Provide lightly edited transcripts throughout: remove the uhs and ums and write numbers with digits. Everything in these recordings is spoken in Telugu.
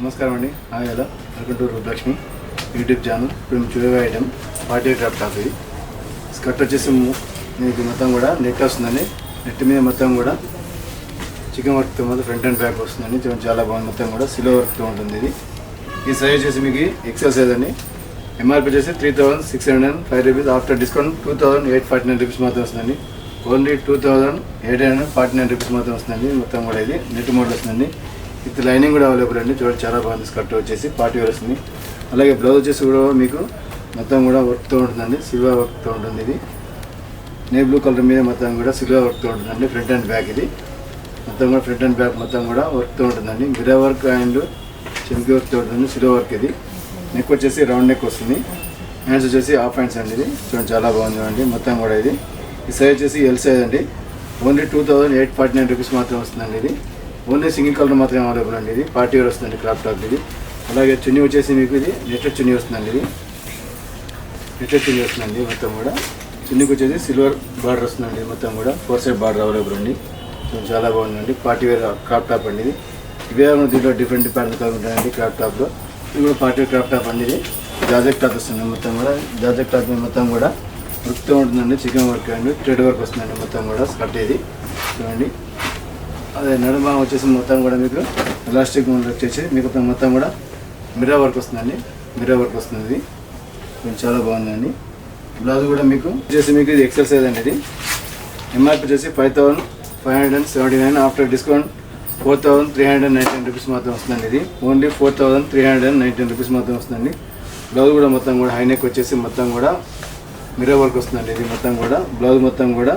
నమస్కారం అండి. Hi hello, welcome to Rupalakshmi YouTube channel. ఇప్పుడు మేము చూడగా ఐటమ్ పార్టీ క్రాఫ్ట్ టాప్. ఇది స్కర్ట్ వచ్చేసి మీకు మొత్తం కూడా నెట్ వస్తుందండి. నెట్ మీద మొత్తం కూడా చికెన్ వర్క్తో మొత్తం ఫ్రంట్ అండ్ బ్యాక్ వస్తుందండి. చాలా బాగుంది. మొత్తం కూడా సిల్వర్ వర్క్తో ఉంటుంది. ఇది ఈ సైజ్ వచ్చేసి మీకు ఎక్సెల్ సైజ్ అండి. ఎంఆర్పీ వచ్చేసి 3605 రూపీస్. ఆఫ్టర్ డిస్కౌంట్ 2849 రూపీస్ మాత్రం వస్తుందండి. ఓన్లీ 2849 రూపీస్ మాత్రం వస్తుందండి. మొత్తం కూడా ఇది నెట్ మోడల్ వస్తుందండి. విత్ లైనింగ్ కూడా అవైలబుల్ అండి. చూడండి చాలా బాగుంది. స్కర్ట్ వచ్చేసి పార్టీ వేర్ వస్తుంది. అలాగే బ్లౌజ్ వచ్చేసి కూడా మీకు మొత్తం కూడా వర్క్తో ఉంటుందండి. సిల్వర్ వర్క్తో ఉంటుంది. ఇది నేవీ బ్లూ కలర్ మీద మొత్తం కూడా సిల్వర్ వర్క్తో ఉంటుందండి. ఫ్రంట్ అండ్ బ్యాక్ ఇది మొత్తం కూడా ఫ్రంట్ అండ్ బ్యాక్ మొత్తం కూడా వర్క్తో ఉంటుందండి. మిర్రర్ వర్క్ అండ్ చెంకి వర్క్తో ఉంటుంది. సిల్వర్ వర్క్ ఇది. నెక్ వచ్చేసి రౌండ్ నెక్ వస్తుంది. హ్యాండ్స్ వచ్చేసి హాఫ్ హ్యాండ్స్ అండి. ఇది చూడండి చాలా బాగుంది అండి. మొత్తం కూడా ఇది ఈ సైజ్ వచ్చేసి ఎల్ సైజ్ అండి. ఓన్లీ 2849 రూపీస్ మాత్రం వస్తుందండి. ఇది ఓన్లీ సింగిల్ కలర్ మాత్రమే అవైలబుల్ అండి. ఇది పార్టీ వేర్ వస్తుందండి. క్రాప్ టాప్ ఇది. అలాగే చున్నీ వచ్చేసి మీకు ఇది నెట్టెడ్ చున్నీ వస్తుందండి. ఇది నెట్టెడ్ చున్నీ వస్తుందండి. మొత్తం కూడా చున్నీకి వచ్చేసి సిల్వర్ బార్డర్ వస్తుందండి. మొత్తం కూడా 4 సైడ్ బార్డర్ అవైలబుల్ అండి. చాలా బాగుందండి. పార్టీ వేర్ క్రాప్ టాప్ అండి. ఇది ఇవే దీంట్లో డిఫరెంట్ ప్యాటర్న్ ఉంటాయండి. క్రాప్ టాప్లో ఇది కూడా పార్టీ వేర్ క్రాప్ టాప్ అండి. ఇది జార్జెట్ క్లాత్ వస్తుంది. మొత్తం కూడా జార్జెట్ క్లాత్ మొత్తం కూడా వర్క్తో ఉంటుందండి. చికెన్ వర్క్ అండి, థ్రెడ్ వర్క్ వస్తుందండి. మొత్తం కూడా స్కర్ట్ ఇది చూడండి. అదే నడుమ వచ్చేసి మొత్తం కూడా మీకు ఎలాస్టిక్ వచ్చేసి మీకు మొత్తం కూడా మిర్రర్ వర్క్ వస్తుందండి. మిర్రర్ వర్క్ వస్తుంది. ఇది చాలా బాగుందండి. బ్లౌజ్ కూడా మీకు వచ్చేసి మీకు ఇది ఎక్సెల్ సైజ్ అండి. ఇది ఎంఆర్పీ వచ్చేసి 5579. ఆఫ్టర్ డిస్కౌంట్ 4319 రూపీస్ మాత్రం వస్తుందండి. ఇది ఓన్లీ 4319 రూపీస్ మాత్రం వస్తుందండి. బ్లౌజ్ కూడా మొత్తం కూడా హై నెక్ వచ్చేసి మొత్తం కూడా మిర్రర్ వర్క్ వస్తుందండి. ఇది మొత్తం కూడా బ్లౌజ్ మొత్తం కూడా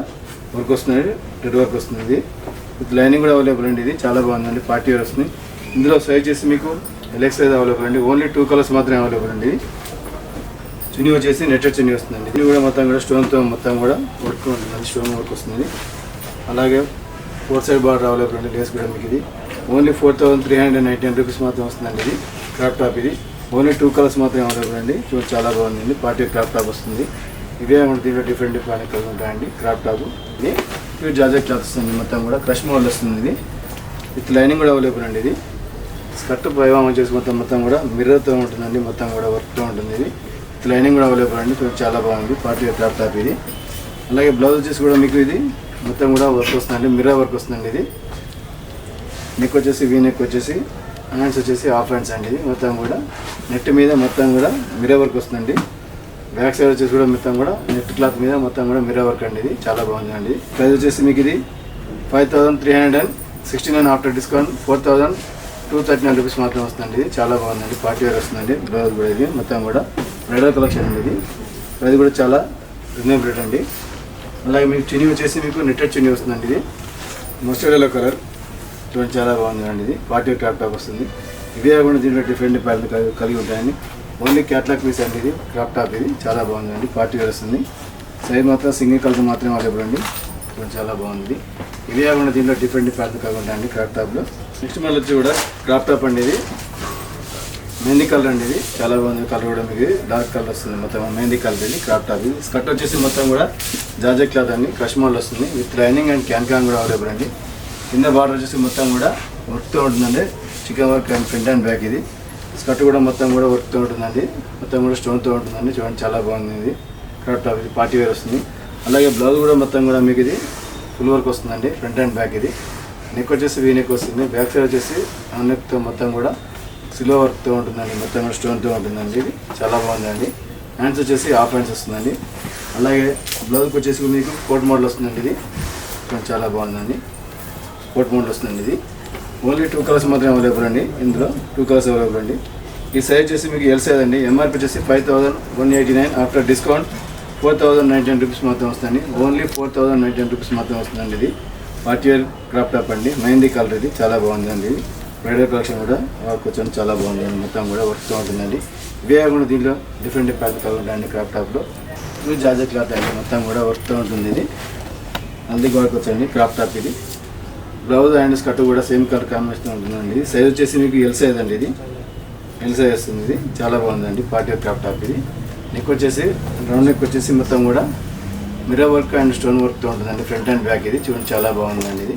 వర్క్ వస్తుందండి. రెడ్ వర్క్ వస్తుంది. విత్ లైనింగ్ కూడా అవైలబుల్ అండి. ఇది చాలా బాగుందండి. పార్టీ వేర్ వస్తుంది. ఇందులో సైజ్ చేసి మీకు ఎల్ఎక్స్ సైజ్ అవైలబుల్ అండి. ఓన్లీ 2 కలర్స్ మాత్రమే అవైలబుల్ అండి. చున్నీ వచ్చేసి నెట్టెడ్ చున్నీ వస్తుందండి. ఇది కూడా మొత్తం కూడా స్టోన్తో మొత్తం కూడా వర్క్ ఉంటుందండి. స్టోన్ వర్క్ వస్తుంది. అలాగే 4 సైడ్ బార్డర్ అవైలబుల్ అండి. లేస్ కూడా మీకు ఇది ఓన్లీ 4319 రూపీస్ మాత్రం వస్తుందండి. ఇది క్రాప్ టాప్. ఇది ఓన్లీ 2 కలర్స్ మాత్రమే అవైలబుల్ అండి. చాలా బాగుందండి. పార్టీ క్రాప్ టాప్ వస్తుంది. ఇవే దీంట్లో డిఫరెంట్ కలర్ ఉంటాయండి. క్రాప్ టాప్ ఇది ప్యూర్ జార్జెట్ క్లాత్ వస్తుంది. మొత్తం కూడా క్రష్ మోడల్ వస్తుంది. ఇది విత్ లైనింగ్ కూడా అవైలబుల్ అండి. ఇది స్కర్ట్ పైవామ్ వచ్చేసి మొత్తం కూడా మిర్రర్తో ఉంటుందండి. మొత్తం కూడా వర్క్తో ఉంటుంది. ఇది విత్ లైనింగ్ కూడా అవైలబుల్ అండి. చాలా బాగుంది. పార్టీ క్రాప్ టాప్ ఇది. అలాగే బ్లౌజ్ వచ్చేసి కూడా మీకు ఇది మొత్తం కూడా వర్క్ వస్తుందండి. మిర్రర్ వర్క్ వస్తుందండి. ఇది నెక్ వచ్చేసి వీ నెక్ వచ్చేసి హ్యాండ్స్ వచ్చేసి హాఫ్ హ్యాండ్స్ అండి. ఇది మొత్తం కూడా నెట్ మీద మొత్తం కూడా మిర్రర్ వర్క్ వస్తుందండి. బ్యాక్ సైడ్ వచ్చేసి కూడా మొత్తం కూడా నెట్ క్లాత్ మీద మొత్తం కూడా మిర్రర్ వర్క్ అండి. ఇది చాలా బాగుందండి. ప్రైస్ వచ్చేసి మీకు ఇది 5369. ఆఫ్టర్ డిస్కౌంట్ 4239 రూపీస్ మాత్రం వస్తుందండి. ఇది చాలా బాగుందండి. పార్టీ వేర్ వస్తుందండి. బ్లౌజ్ కూడా ఇది మొత్తం కూడా బ్రైడల్ కలెక్షన్ అండి. ఇది ప్రైస్ కూడా చాలా రీజనబుల్ రేట్ అండి. అలాగే మీకు చున్నీ వచ్చేసి మీకు నెట్టెడ్ చున్నీ వస్తుందండి. ఇది మస్టర్డ్ ఎల్లో కలర్ చూడండి చాలా బాగుందండి. ఇది పార్టీ వేర్ క్రాప్ టాప్ వస్తుంది. ఇవే కాకుండా దీంట్లో డిఫరెంట్ ప్యాటర్న్ కలిగి ఉంటాయండి. ఓన్లీ క్యాట్లాగ్ పీస్ అండి. ఇది క్రాప్ టాప్. ఇది చాలా బాగుందండి. పార్టీ వేర్ వస్తుంది. సైజ్ మాత్రం సింగిల్ కలర్ మాత్రమే అవైలబుల్ అండి. చాలా బాగుంది. ఇవే కాకుండా దీంట్లో డిఫరెంట్ ప్యాటర్న్ కలిగి ఉంటాయండి క్రాప్ టాప్లో. నెక్స్ట్ మళ్ళీ వచ్చి కూడా క్రాప్ టాప్ అండి. ఇది మెహందీ కలర్ అండి. ఇది చాలా బాగుంది. కలర్ కూడా మీకు డార్క్ కలర్ వస్తుంది. మొత్తం మెహందీ కలర్. ఇది క్రాప్ టాప్. ఇది స్కర్ట్ వచ్చేసి మొత్తం కూడా జార్జెట్ క్లాత్ అండి. క్రష్ మోడల్ వస్తుంది. విత్ లైనింగ్ అండ్ క్యాన్ కూడా అవైలబుల్ అండి. కింద బార్డర్ వచ్చేసి మొత్తం కూడా వర్క్తో ఉంటుందండి. Chicken work and front and back. ఇది స్కర్ట్ కూడా మొత్తం కూడా వర్క్తో ఉంటుందండి. మొత్తం కూడా స్టోన్తో ఉంటుందండి. చూడండి చాలా బాగుంది. ఇది క్రాప్ టాప్. ఇది పార్టీ వేర్ వస్తుంది. అలాగే బ్లౌజ్ కూడా మొత్తం కూడా మీకు ఇది ఫుల్ వర్క్ వస్తుందండి. Front and back. ఇది నెక్ వచ్చేసి వీ నెక్ వస్తుంది. బ్యాక్ సైడ్ వచ్చేసి నెక్తో మొత్తం కూడా సిల్వర్ వర్క్తో ఉంటుందండి. మొత్తం కూడా స్టోన్తో ఉంటుందండి. ఇది చాలా బాగుందండి. హ్యాండ్స్ వచ్చేసి హాఫ్ హ్యాండ్స్ వస్తుందండి. అలాగే బ్లౌజ్కి వచ్చేసి మీకు కోట్ మోడల్ వస్తుందండి. ఇది చాలా బాగుందండి. కోట్ మోడల్ వస్తుందండి. ఇది ఓన్లీ 2 కలర్స్ మాత్రమే అవైలబుల్ అండి. ఇందులో 2 కలర్స్ అవైలబుల్ అండి. ఈ సైజ్ వచ్చేసి మీకు ఎల్ సైజ్ అండి. ఎంఆర్పీ వచ్చేసి 5189. ఆఫ్టర్ డిస్కౌంట్ 4019 రూపీస్ మాత్రం వస్తుంది. ఓన్లీ 4019 రూపీస్ మాత్రం వస్తుందండి. ఇది పార్టీ వేర్ క్రాప్ టాప్ అండి. మెహందీ కలర్. ఇది చాలా బాగుందండి. ఇది బ్రైడల్ కలెక్షన్ కూడా కూర్చొని చాలా బాగుందండి. మొత్తం కూడా వర్క్తో ఉంటుందండి. ఇవే కాకుండా దీంట్లో డిఫరెంట్ ప్యాటర్న్ కలర్ ఉంటాయండి క్రాప్ టాప్లో. ఇది జార్జెట్ క్లాత్ అండి. మొత్తం కూడా వర్క్తో ఉంటుంది. ఇది హల్దీ వర్క్ వచ్చండి క్రాప్ టాప్. ఇది బ్లౌజ్ అండ్ స్కర్ట్ కూడా సేమ్ కలర్ కాంబినేషన్ ఉంటుందండి. సైజ్ వచ్చేసి మీకు ఎల్ సైజ్ అండి. ఇది ఎల్ సైజ్ వస్తుంది. ఇది చాలా బాగుందండి. Party wear crop top. ఇది నెక్ వచ్చేసి రౌండ్ నెక్ వచ్చేసి మొత్తం కూడా మిర్రర్ వర్క్ అండ్ స్టోన్ వర్క్తో ఉంటుందండి. Front and back. ఇది చూడండి చాలా బాగుందండి. ఇది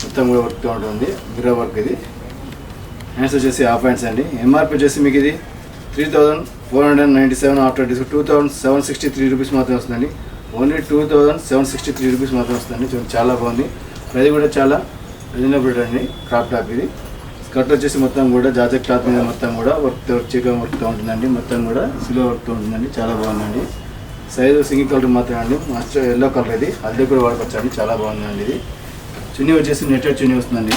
మొత్తం కూడా వర్క్తో ఉంటుంది. Mirror work. ఇది హ్యాండ్స్ వచ్చేసి హాఫ్ హ్యాండ్స్ అండి. ఎంఆర్పి వచ్చేసి మీకు ఇది 3497 ఆఫ్టర్ డిస్కౌంట్ 2763 రూపీస్ మాత్రం వస్తుందండి. ఓన్లీ 2763 రూపీస్ మాత్రం వస్తుందండి. చూడండి చాలా బాగుంది. అది కూడా చాలా రీజనబుల్ అండి. క్రాప్ టాప్ ఇది. స్కర్ట్ వచ్చేసి మొత్తం కూడా జార్జెట్ క్లాత్ మీద మొత్తం కూడా చికెన్ వర్క్తో ఉంటుందండి. మొత్తం కూడా సిల్వర్ వర్క్తో ఉంటుందండి. చాలా బాగుందండి. సైజు సింగిల్ కలర్ మాత్రం అండి. మస్టర్ ఎల్లో కలర్ ఇది. అది కూడా వాడుకోవచ్చు అండి. చాలా బాగుందండి ఇది. చున్నీ వచ్చేసి నెట్టెడ్ చున్నీ వస్తుందండి.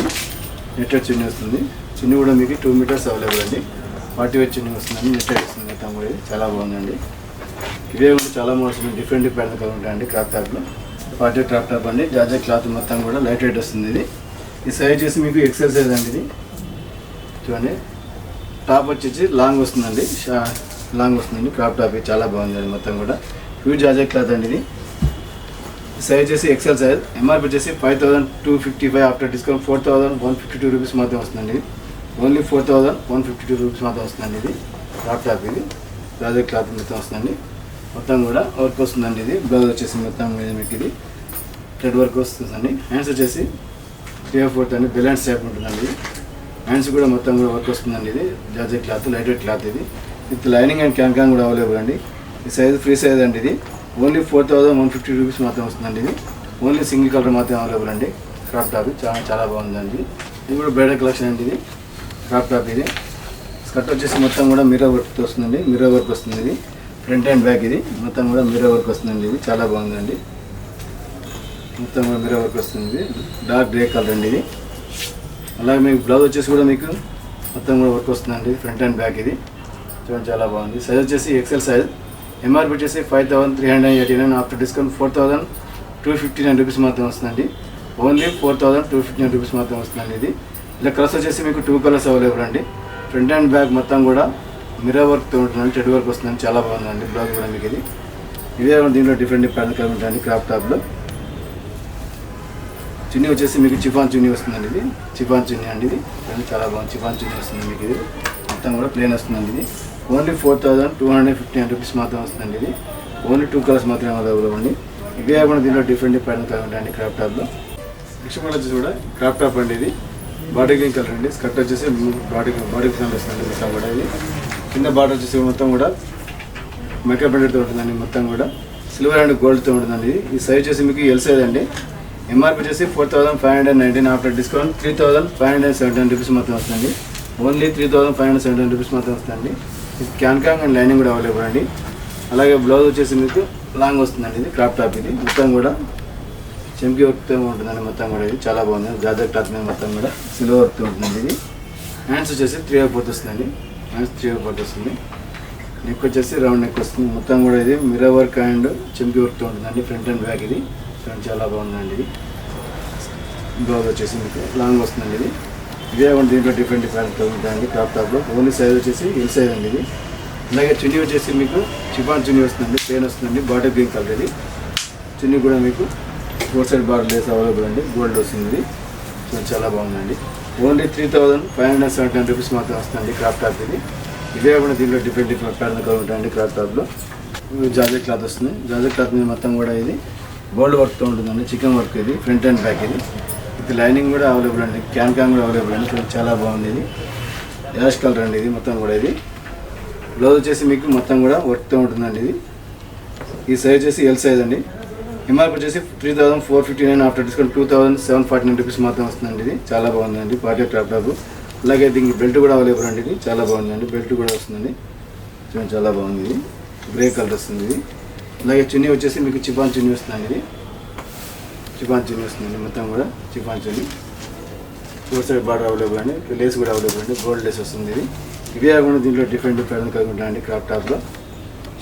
నెట్టెడ్ చున్నీ వస్తుంది. చున్నీ కూడా మీకు 2 మీటర్స్ అవైలబుల్ అండి. 40 weight చున్నీ వస్తుందండి. నెట్టెడ్ వస్తుంది మొత్తం కూడా ఇది. చాలా బాగుందండి. ఇవే కూడా చాలా మోడల్స్ డిఫరెంట్ కలర్ ఉంటాయండి క్రాప్ టాప్లో. 40 క్రాప్ టాప్ అండి. జార్జెట్ క్లాత్ మొత్తం కూడా లైట్ వెయిట్ వస్తుంది ఇది. ఈ సైజ్ చేసి మీకు ఎక్సెల్ సైజ్ అండి ఇది. చూడండి టాప్ వచ్చేసి లాంగ్ వస్తుందండి. లాంగ్ వస్తుందండి క్రాప్ టాప్. చాలా బాగుందండి. మొత్తం కూడా హ్యూజ్ జార్జెట్ క్లాత్ అండి ఇది. సైజ్ వచ్చేసి ఎక్సెల్ సైజ్. ఎంఆర్పి వచ్చేసి 5255 ఆఫ్టర్ డిస్కౌంట్ 4152 రూపీస్ మాత్రం వస్తుందండి. ఓన్లీ 4152 రూపీస్ మాత్రం వస్తుందండి ఇది. క్రాప్ టాప్ ఇది. జార్జెట్ క్లాత్ మొత్తం వస్తుందండి. మొత్తం కూడా వర్క్ వస్తుందండి ఇది. బ్లౌజ్ వచ్చేసి మొత్తం మీద మీకు ఇది థ్రెడ్ వర్క్ వస్తుందండి. హ్యాండ్స్ వచ్చేసి 3/4 అండి. బెలెన్స్ టైప్ ఉంటుందండి. హ్యాండ్స్ కూడా మొత్తం కూడా వర్క్ వస్తుందండి. ఇది georgette cloth light weight cloth ఇది. విత్ లైనింగ్ అండ్ క్యాన్ కూడా అవైలబుల్ అండి. ఈ సైజ్ ఫ్రీ సైజ్ అండి ఇది. ఓన్లీ 4150 రూపీస్ మాత్రం వస్తుందండి ఇది. ఓన్లీ సింగిల్ కలర్ మాత్రం అవైలబుల్ అండి. క్రాప్ టాప్ చాలా చాలా బాగుందండి. ఇది కూడా బ్రైడల్ కలెక్షన్ అండి ఇది. క్రాప్ టాప్ ఇది. స్కర్ట్ వచ్చేసి మొత్తం కూడా మిర్రర్ వర్క్ వస్తుందండి. మిర్రర్ వర్క్ వస్తుంది ఇది. ఫ్రంట్ అండ్ బ్యాక్ ఇది మొత్తం కూడా మిర్రర్ వర్క్ వస్తుందండి. ఇది చాలా బాగుందండి. మొత్తం కూడా మిర్రర్ వర్క్ వస్తుంది. డార్క్ గ్రే కలర్ అండి ఇది. అలాగే మీకు బ్లౌజ్ వచ్చేసి కూడా మీకు మొత్తం కూడా వర్క్ వస్తుందండి. ఫ్రంట్ అండ్ బ్యాక్ ఇది చూడండి చాలా బాగుంది. సైజ్ వచ్చేసి ఎక్సెల్ సైజ్. ఎంఆర్పి వచ్చేసి 5389 ఆఫ్టర్ డిస్కౌంట్ 4259 రూపీస్ మాత్రం వస్తుందండి. ఓన్లీ 4259 రూపీస్ మాత్రం వస్తుందండి ఇది. ఇలా కలర్స్ వచ్చేసి మీకు 2 కలర్స్ అవైలబుల్ అండి. ఫ్రంట్ అండ్ బ్యాక్ మొత్తం కూడా మిర్రర్ వర్క్తో ఉంటుందండి. థ్రెడ్ వర్క్ వస్తుందండి. చాలా బాగుందండి. బ్లౌజ్ కూడా మీకు ఇది. ఇదే దీంట్లో డిఫరెంట్ కలర్ ఉంటాయండి క్రాప్ టాప్లో. చున్నీ వచ్చేసి మీకు చిఫాన్ చున్నీ వస్తుందండి. ఇది చిఫాన్ చున్నీ అండి. ఇది చాలా బాగుంది. చిఫాన్ చున్నీ వస్తుంది మీకు ఇది. మొత్తం కూడా ప్లేన్ వస్తుందండి. ఇది ఓన్లీ 4259 రూపీస్ మాత్రం వస్తుందండి. ఇది ఓన్లీ 2 కలర్స్ మాత్రమే అవైలబుల్ అండి. ఇవే కాకుండా దీంట్లో డిఫరెంట్ కలర్ ఉంటాయండి క్రాప్ టాప్లో. నెక్స్ట్ మోడల్ వచ్చేసి కూడా క్రాప్ టాప్ అండి. ఇది బాడీ గ్రీన్ కలర్ అండి. స్కర్ట్ వచ్చేసి బాడీ కలర్ వస్తుందండి. మొత్తం కూడా ఇది కింద బార్డర్ వచ్చేసి మొత్తం కూడా మేకప్ బ్రాండెడ్తో ఉంటుందండి. మొత్తం కూడా సిల్వర్ అండ్ గోల్డ్తో ఉంటుందండి. ఈ సైజ్ వచ్చేసి మీకు ఎల్ సైజ్ అండి. ఎంఆర్పి వచ్చేసి 4519 ఆఫ్టర్ డిస్కౌంట్ 3517 రూపీస్ మాత్రం వస్తుందండి. ఓన్లీ 3517 రూపీస్ మాత్రం వస్తుందండి. ఇది క్యాన్ అండ్ లైనింగ్ కూడా అవైలబుల్ అండి. అలాగే బ్లౌజ్ వచ్చేసి మీకు లాంగ్ వస్తుందండి. ఇది క్రాప్ టాప్ ఇది. మొత్తం కూడా చెంకి వర్క్తో ఉంటుందండి. మొత్తం కూడా ఇది చాలా బాగుంది. జార్జెట్ క్లాత్ మీద మొత్తం కూడా సిల్వర్ వర్క్తో ఉంటుందండి. ఇది హ్యాండ్స్ వచ్చేసి 3/4 వస్తుందండి. హ్యాండ్స్ 3/4 వస్తుంది. నెక్ వచ్చేసి రౌండ్ నెక్ వస్తుంది. మొత్తం కూడా ఇది మిర్రర్ వర్క్ అండ్ చెంకి వర్క్తో ఉంటుందండి. ఫ్రంట్ అండ్ బ్యాక్ ఇది చాలా బాగుందండి. ఇది బ్లౌజ్ వచ్చేసి మీకు లాంగ్ వస్తుందండి. ఇది ఇదే కూడా దీంట్లో డిఫరెంట్ ఉంటాయండి క్రాప్ టాప్లో. ఓన్లీ సైజ్ వచ్చేసి ఎల్ సైజ్ అండి ఇది. అలాగే చున్నీ వచ్చేసి మీకు చిఫాన్ చున్నీ వస్తుందండి. ప్లేన్ వస్తుందండి. బార్డర్ గ్రీన్ కలర్ ఇది. చున్నీ కూడా మీకు 4 సైడ్ బార్డర్ లేస్ అవైలబుల్ అండి. గోల్డ్ వస్తుంది. చాలా బాగుందండి. ఓన్లీ 3517 రూపీస్ మాత్రం వస్తుందండి క్రాప్ టాప్ ఇది. ఇదే కూడా దీంట్లో డిఫరెంట్ కలర్ ఉంటాయండి క్రాప్ టాప్లో. జార్జెట్ క్లాత్ వస్తుంది. జార్జెట్ క్లాత్ మీద మొత్తం కూడా ఇది గోల్డ్ వర్క్తో ఉంటుందండి. చికెన్ వర్క్ ఇది. ఫ్రంట్ అండ్ బ్యాక్ ఇది. ఇది లైనింగ్ కూడా అవైలబుల్ అండి. క్యాన్ కూడా అవైలబుల్ అండి. చాలా బాగుంది. ఇది యాష్ కలర్ అండి. ఇది మొత్తం కూడా ఇది. బ్లౌజ్ వచ్చేసి మీకు మొత్తం కూడా వర్క్తో ఉంటుందండి. ఇది ఈ సైజ్ వచ్చేసి ఎల్ సైజ్ అండి. ఎంఆర్పి వచ్చేసి 3459 ఆఫ్టర్ డిస్కౌంట్ 2749 రూపీస్ మాత్రం వస్తుందండి. ఇది చాలా బాగుందండి. Party crop top. అలాగే దీనికి బెల్ట్ కూడా అవైలబుల్ అండి. ఇది చాలా బాగుందండి. బెల్ట్ కూడా వస్తుందండి. చూడండి చాలా బాగుంది. ఇది గ్రే కలర్ వస్తుంది. ఇది అలాగే చున్నీ వచ్చేసి మీకు చిఫాన్ చున్నీ వస్తుందండి. ఇది చిఫాన్ చున్నీ వస్తుందండి. మొత్తం కూడా చిఫాన్ చున్నీ. 4 సైడ్ బార్డర్ అవైలబుల్ అండి. లేస్ కూడా అవైలబుల్ అండి. గోల్డ్ లేస్ వస్తుంది. ఇది ఇవే కాకుండా దీంట్లో డిఫరెంట్ కలిగి ఉంటాయండి క్రాప్ టాప్లో.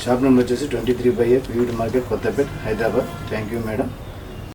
షాప్ నెంబర్ వచ్చేసి 23/8 vivid market, Kothapet, Hyderabad. Thank you madam.